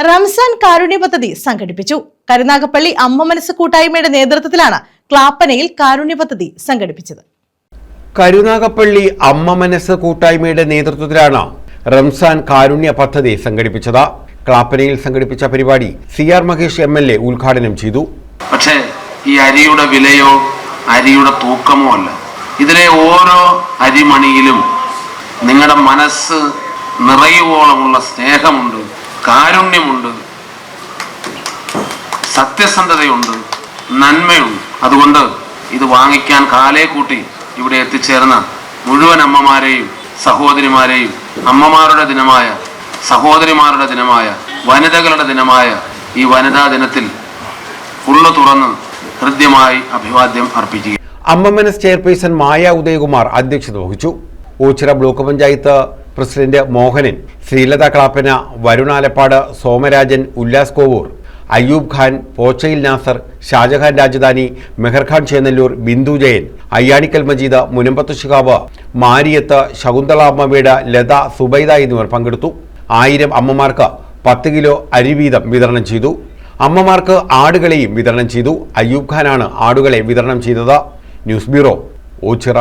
റംസാൻ കാരുണ്യ പദ്ധതി സംഘടിപ്പിച്ചു. കരുനാഗപ്പള്ളി അമ്മ മനസ്സ് കൂട്ടായ്മയുടെ നേതൃത്വത്തിലാണ് ക്ലാപ്പനയിൽ കാരുണ്യ പദ്ധതി സംഘടിപ്പിച്ചത്. കരുനാഗപ്പള്ളി അമ്മ മനസ്സ് കൂട്ടായ്മയുടെ നേതൃത്വത്തിലാണ് റംസാൻ കാരുണ്യ പദ്ധതി സംഘടിപ്പിച്ചത്. ക്ലാപ്പനയിൽ സംഘടിപ്പിച്ച പരിപാടി CR മഹേഷ് MLA ഉദ്ഘാടനം ചെയ്തു. പക്ഷേ ഈ അരിയുടെ വിലയോ അരിയുടെ തൂക്കമോ അല്ല, ഇതിലെ ഓരോ അരിമണിയിലും നിങ്ങളുടെ മനസ്സ് നിറയുവോളമുള്ള സ്നേഹമുണ്ട്, കാരുണ്യമുണ്ട്, സത്യസന്ധതയുണ്ട്, നന്മയുണ്ട്. അതുകൊണ്ട് ഇത് വാങ്ങിക്കാൻ കാലേ കൂട്ടി ഇവിടെ എത്തിച്ചേർന്ന മുഴുവൻ അമ്മമാരെയും സഹോദരിമാരെയും അമ്മമാരുടെ ദിനമായ, സഹോദരിമാരുടെ ദിനമായ, വനിതകളുടെ ദിനമായ ഈ വനിതാ ദിനത്തിൽ ഉള്ളു തുറന്ന് ഹൃദ്യമായി അഭിവാദ്യം അർപ്പിക്കുക. അമ്മ മനസ് ചെയർപേഴ്സൺ മായ ഉദയകുമാർ അധ്യക്ഷത വഹിച്ചു. ഓച്ചിറ ബ്ലോക്ക് പഞ്ചായത്ത് പ്രസിഡന്റ് മോഹനൻ, ശ്രീലത ക്ലാപ്പന, വരുൺ ആലപ്പാട്, സോമരാജൻ, ഉല്ലാസ് കോവൂർ, അയ്യൂബ് ഖാൻ, പോച്ചയിൽ നാസർ, ഷാജഹാൻ രാജധാനി, മെഹർഖാൻ ചേന്നല്ലൂർ, ബിന്ദു ജയൻ, അയ്യാണിക്കൽ മജീദ്, മുനമ്പത്ത് ശിഹാബ്, മാരിയത്ത്, ശകുന്തള അമ്മവീട്, ലത, സുബൈദ എന്നിവർ പങ്കെടുത്തു. 1000 അമ്മമാർക്ക് 10 കിലോ അരി വീതം വിതരണം ചെയ്തു. അമ്മമാർക്ക് ആടുകളെയും വിതരണം ചെയ്തു. അയ്യൂബ് ഖാനാണ് ആടുകളെ വിതരണം ചെയ്തത്. News bureau, Ochira.